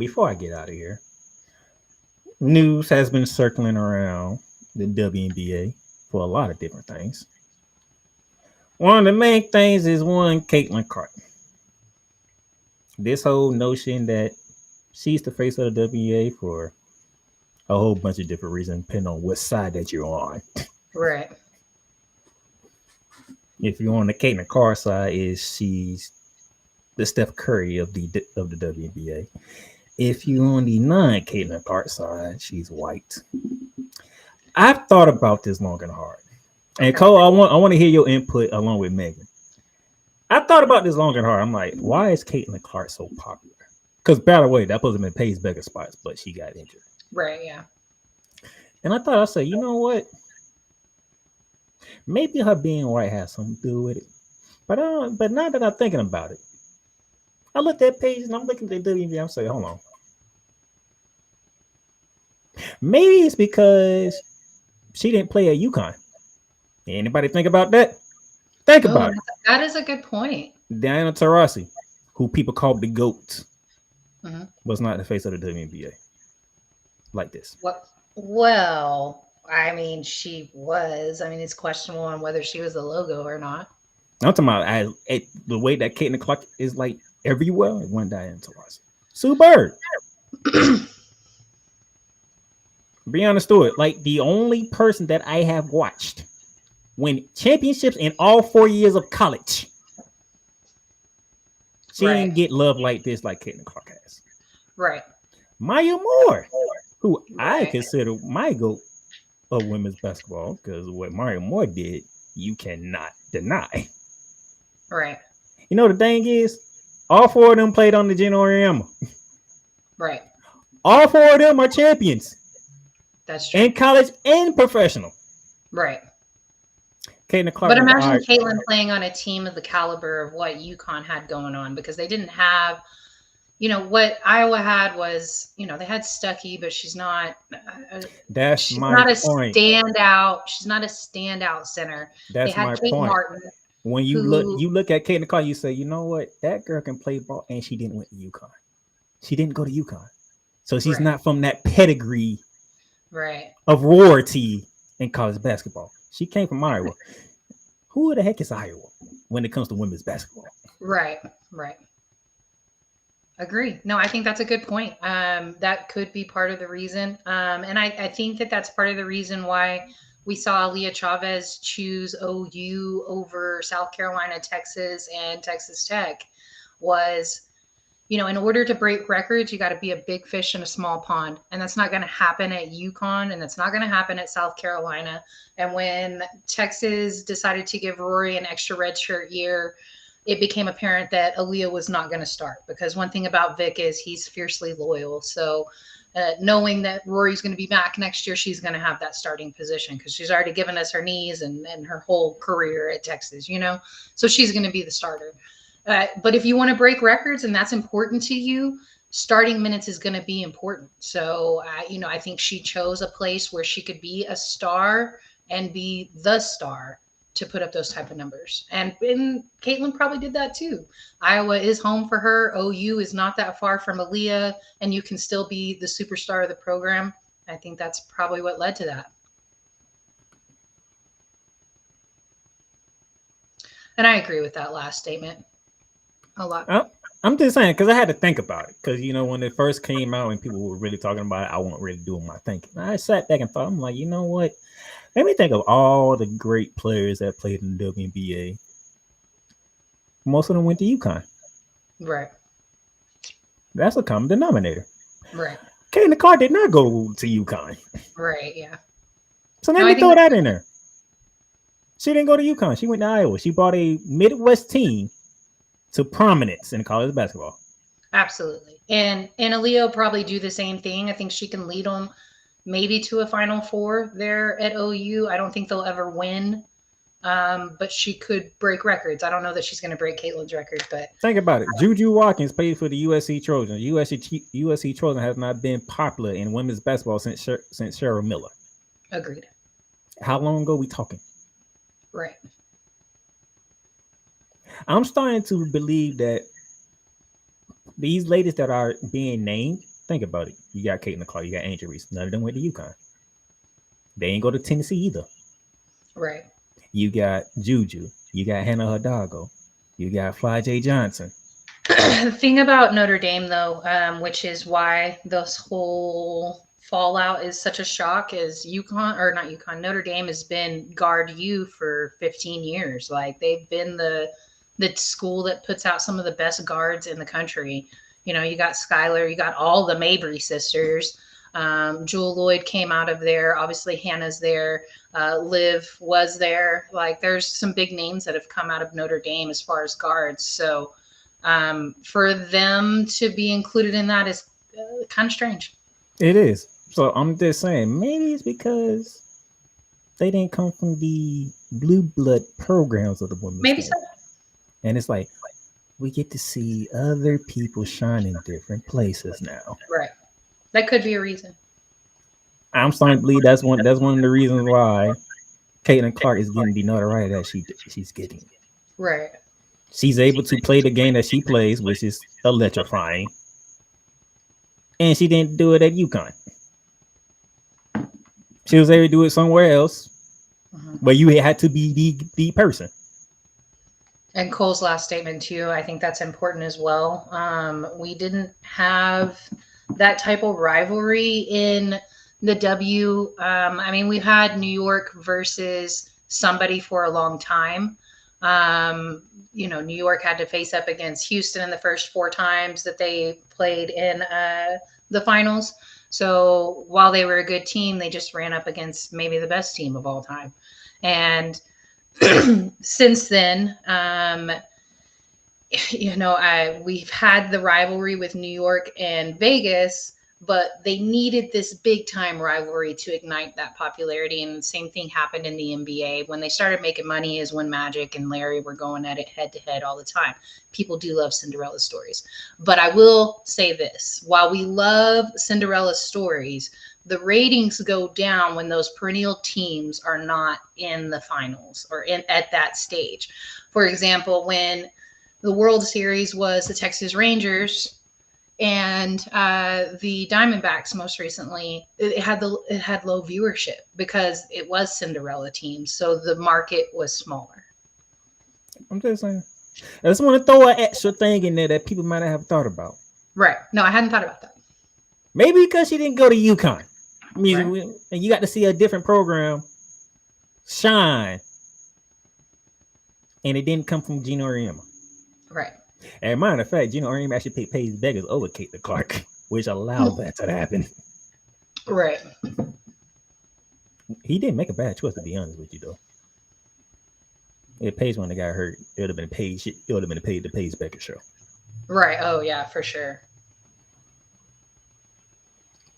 before I get out of here, news has been circling around the WNBA for a lot of different things. One of the main things is one Caitlin Clark. This whole notion that she's the face of the WNBA for a whole bunch of different reasons, depending on what side that you're on. Right. If you're on the Caitlin Clark side, is she's the Steph Curry of the WNBA. If you're on the non-Caitlin Clark side, she's white. I've thought about this long and hard. And Okay. Cole, I want to hear your input along with Megan. I thought about this long and hard. I'm like, why is Caitlin Clark so popular? Because by the way, that wasn't in Paige Becker spots, but she got injured. Right. Yeah. And I thought I said, you know what? Maybe her being white has something to do with it. But now that I'm thinking about it, I looked at Paige and I'm looking at WNBA. I'm saying, hold on. Maybe it's because she didn't play at UConn. Anybody think about that? Think Oh, about it. that is a good point. Diana Taurasi, who people called the GOAT, Hmm. was not the face of the WNBA like this. What? Well, I mean, she was. I mean, it's questionable on whether she was the logo or not. I'm talking about the way that Caitlin Clark is like everywhere. It went Diana Taurasi. Sue Bird, Breonna Stewart, like the only person that I have watched win championships in all 4 years of college. She Right. didn't get love like this, like Caitlin Clark has. Right. Maya Moore, who I Right. consider my GOAT of women's basketball, because what Maya Moore did, you cannot deny. Right. You know the thing is, all four of them played on the Genorium. Right. All four of them are champions That's true. in college and professional. Right. Caitlin Clark But was imagine all Caitlin playing on a team of the caliber of what UConn had going on because they didn't have, what Iowa had was, they had Stuckey, but That's she's my not a point. standout. She's not a standout center. They That's had my Kate point. Martin, When who, you look at Caitlin Clark, you say, you know what? That girl can play ball, and she didn't went to UConn. She didn't go to UConn, so she's right, not from that pedigree right, of royalty in college basketball. She came from Iowa. Who the heck is Iowa when it comes to women's basketball? right, right. Agree. No, I think that's a good point. That could be part of the reason. And I think that that's part of the reason why we saw Leah Chavez choose OU over South Carolina, Texas, and Texas Tech was, in order to break records, you got to be a big fish in a small pond. And that's not going to happen at UConn and that's not going to happen at South Carolina. And when Texas decided to give Rory an extra redshirt year, it became apparent that Aaliyah was not going to start because one thing about Vic is he's fiercely loyal. So knowing that Rory's going to be back next year, she's going to have that starting position because she's already given us her knees and her whole career at Texas. So she's going to be the starter. But if you want to break records and that's important to you, starting minutes is going to be important. So, I think she chose a place where she could be a star and be the star to put up those type of numbers. And Caitlin probably did that too. Iowa is home for her. OU is not that far from Aaliyah, and you can still be the superstar of the program. I think that's probably what led to that. And I agree with that last statement a lot. I, I'm just saying because I had to think about it because when it first came out and people were really talking about it, I wasn't really doing my thinking. I sat back and thought, I'm like, you know what? Let me think of all the great players that played in the WNBA. Most of them went to UConn. Right. That's a common denominator. Right. Caitlin Clark did not go to UConn. Right. Yeah. So No, let I me think throw that in there. She didn't go to UConn. She went to Iowa. She brought a Midwest team to prominence in college basketball. absolutely. And Aaliyah will probably do the same thing. I think she can lead them maybe to a Final Four there at OU. I don't think they'll ever win, but she could break records. I don't know that she's going to break Caitlin's record, but Think about it. Juju Watkins played for the USC Trojans. USC Trojan has not been popular in women's basketball since Cheryl Miller. agreed. How long ago we talking? Right. I'm starting to believe that these ladies that are being named Think about it. You got Caitlin Clark, you got Angel Reese. None of them went to UConn. They ain't go to Tennessee either. Right. You got Juju. You got Hannah Hidalgo. You got Fly J. Johnson. The thing about Notre Dame, though, which is why this whole fallout is such a shock, is UConn, or not UConn, Notre Dame has been guard U for 15 years. Like, they've been the school that puts out some of the best guards in the country. You know, you got Skylar, you got all the Mabry sisters. Jewel Lloyd came out of there. Obviously, Hannah's there. Liv was there. Like, there's some big names that have come out of Notre Dame as far as guards. So for them to be included in that is kind of strange. It is. So I'm just saying, maybe it's because they didn't come from the blue blood programs of the women's Maybe game. so. And it's like, we get to see other people shine in different places now. Right. That could be a reason. I'm starting to believe that's one of the reasons why Caitlin Clark is getting the notoriety that she's getting. Right. She's able to play the game that she plays, which is electrifying. And she didn't do it at UConn. She was able to do it somewhere else, but you had to be the person. And Cole's last statement too, I think that's important as well. We didn't have that type of rivalry in the W. I mean, we've had New York versus somebody for a long time. You know, New York had to face up against Houston in the first 4 times that they played in the finals. So while they were a good team, they just ran up against maybe the best team of all time. And since then, you know, we've had the rivalry with New York and Vegas, but they needed this big time rivalry to ignite that popularity. And the same thing happened in the NBA. When they started making money is when Magic and Larry were going at it head to head all the time. People do love Cinderella stories. But I will say this, while we love Cinderella stories, the ratings go down when those perennial teams are not in the finals or at that stage. For example, when the World Series was the Texas Rangers and the Diamondbacks most recently, it had low viewership because it was Cinderella teams, so the market was smaller. I'm just saying. I just want to throw an extra thing in there that people might not have thought about. Right. No, I hadn't thought about that. Maybe because she didn't go to UConn. I mean, Right. And you got to see a different program shine. And it didn't come from Gino Auriemma. Right. As a matter of fact, Gino Auriemma actually pays beggars over Caitlin Clark, which allowed that to happen. Right. He didn't make a bad choice, to be honest with you, though. If Paige when they got hurt, it would have been Paige. It would have been the Paige Becker show. Right. Oh yeah, for sure.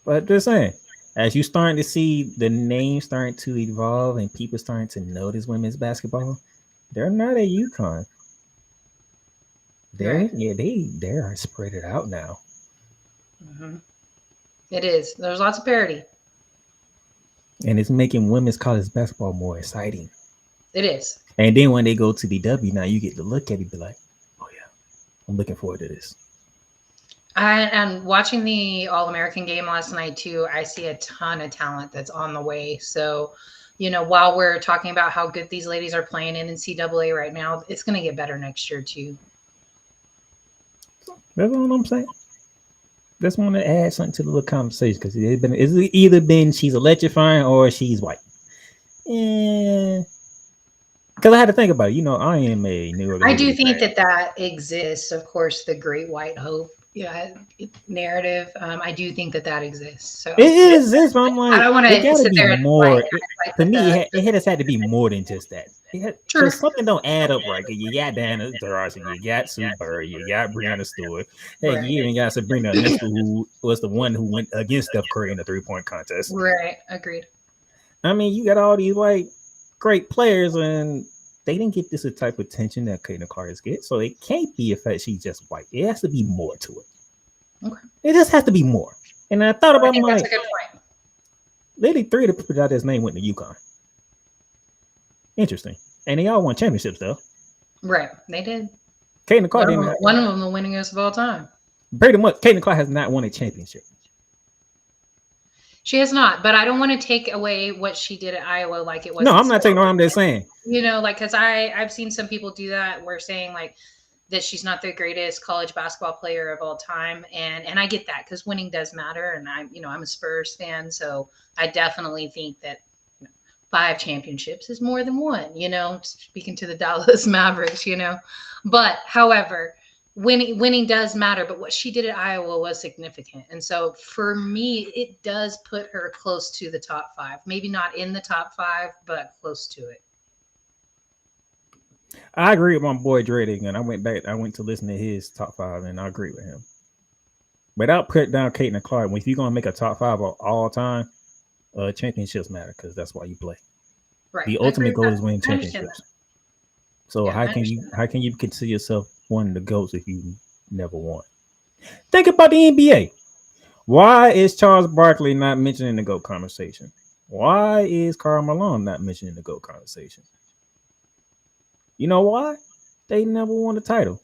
But just saying, as you starting to see the names starting to evolve and people starting to notice women's basketball, they're not at UConn. They're spread it out now. Mm-hmm. It is. There's lots of parity. And it's making women's college basketball more exciting. It is. And then when they go to the W, now you get to look at it and be like, oh yeah, I'm looking forward to this. And watching the All-American game last night too, I see a ton of talent that's on the way. So, you know, while we're talking about how good these ladies are playing in NCAA right now, it's going to get better next year too. That's all I'm saying. Just want to add something to the little conversation because it's either been she's electrifying or she's white. Yeah. Because I had to think about it. You know, I am a New York. I do think that exists. Of course, the Great White Hope narrative. I do think that exists. So it exists, but I'm like, I don't want to sit there and more. To me, it has had to be more than just that. Because something don't add up right. You got Dana Taurasi, you got Sue Bird, you got Brianna Stewart. Hey, you even got Sabrina Ionescu, who was the one who went against Steph Curry in the 3-point contest. Right, agreed. I mean, you got all these white great players, and they didn't get this type of attention that Caitlin Clark gets. So it can't be a fact she's just white. It has to be more to it. Okay. It just has to be more. And I thought about that's a good point. Literally 3 of the people out this name went to UConn. Interesting. And they all won championships, though. Right. They did. Caitlin Clark one of them the winningest of all time. Pretty much. Caitlin Clark has not won a championship. She has not, but I don't want to take away what she did at Iowa like it No, wasn't I'm not taking no. I'm just significant. saying. Like because I've seen some people do that. We're saying like that she's not the greatest college basketball player of all time, and I get that because winning does matter, and I'm a Spurs fan, so I definitely think that 5 championships is more than one. Speaking to the Dallas Mavericks, but however. Winning does matter, but what she did at Iowa was significant. And so for me, it does put her close to the top 5. Maybe not in the top 5, but close to it. I agree with my boy Dreddy, and I went to listen to his top 5, and I agree with him. Without putting down Caitlin Clark, if you're gonna make a top 5 of all time, championships matter because that's why you play. Right. The I agree ultimate with goal that. is winning I understand championships. that. So Yeah, I understand how can you consider yourself one of the goats if you never won? Think about the NBA. Why is Charles Barkley not mentioned in the GOAT conversation? Why is Karl Malone not mentioned in the GOAT conversation? You know why? They never won the title.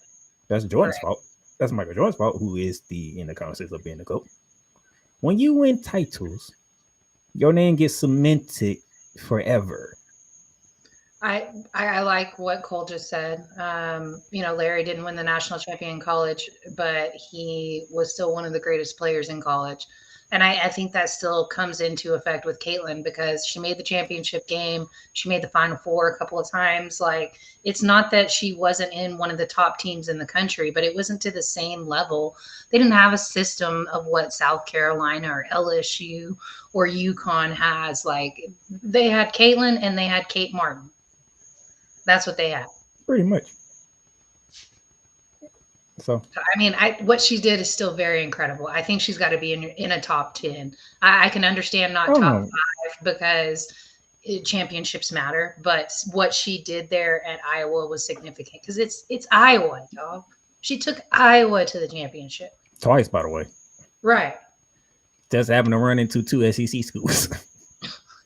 That's that. Jordan's Right. fault. That's Michael Jordan's fault, who is in the conversation of being the GOAT. When you win titles, your name gets cemented forever. I like what Cole just said. Larry didn't win the national champion in college, but he was still one of the greatest players in college. And I think that still comes into effect with Caitlin because she made the championship game. She made the Final Four a couple of times. Like, it's not that she wasn't in one of the top teams in the country, but it wasn't to the same level. They didn't have a system of what South Carolina or LSU or UConn has. Like, they had Caitlin and they had Kate Martin. That's what they had. Pretty much. So I mean, what she did is still very incredible. I think she's got to be in a top 10. I can understand not oh top no. 5 because championships matter, but what she did there at Iowa was significant because it's Iowa, y'all. She took Iowa to the championship. Twice, by the way. Right. Just having to run into 2 SEC schools.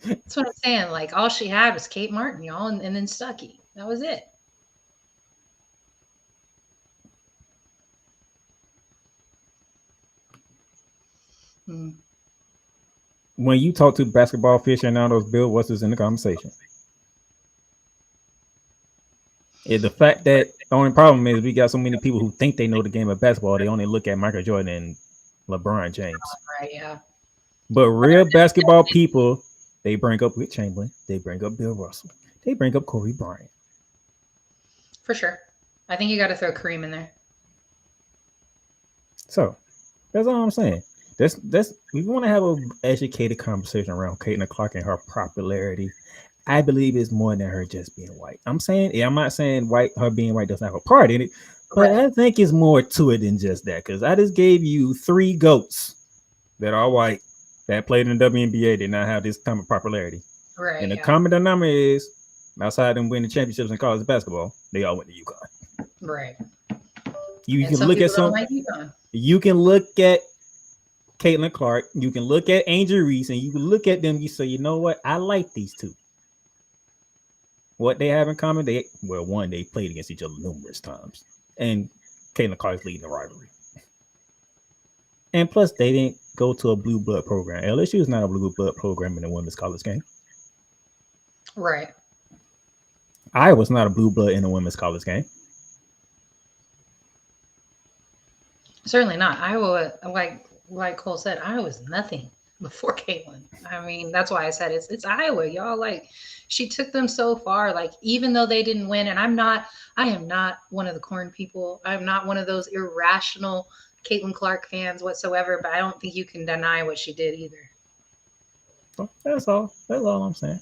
That's what I'm saying. Like, all she had was Kate Martin, y'all, and then Stuckey. That was it. Mm. When you talk to basketball aficionados, Bill, what's in the conversation? The fact that the only problem is we got so many people who think they know the game of basketball. They only look at Michael Jordan and LeBron James. Right, yeah. But real basketball people, they bring up Wilt Chamberlain. They bring up Bill Russell. They bring up Kobe Bryant. For sure. I think you got to throw Kareem in there. So that's all I'm saying. That's we want to have an educated conversation around Caitlin Clark and her popularity. I believe it's more than her just being white. I'm not saying her being white doesn't have a part in it, but Right. I think it's more to it than just that. Because I just gave you 3 goats that are white that played in the WNBA did not have this kind of popularity. Right. And the Yeah. common denominator is outside them winning championships in college basketball, they all went to UConn. Right. You And can some look at people don't some. like UConn. You can look at Caitlin Clark. You can look at Angel Reese, and you can look at them. You say, you know what? I like these two. What they have in common? One, they played against each other numerous times, and Caitlin Clark is leading the rivalry. And plus, they didn't go to a blue blood program. LSU is not a blue blood program in the women's college game. Right. Iowa's not a blue blood in the women's college game. Certainly not. Iowa, like Cole said, Iowa's nothing before Caitlin. I mean, that's why I said it's Iowa, y'all. Like, she took them so far. Like, even though they didn't win, and I am not one of the corn people. I'm not one of those irrational Caitlin Clark fans whatsoever. But I don't think you can deny what she did either. So that's all. That's all I'm saying.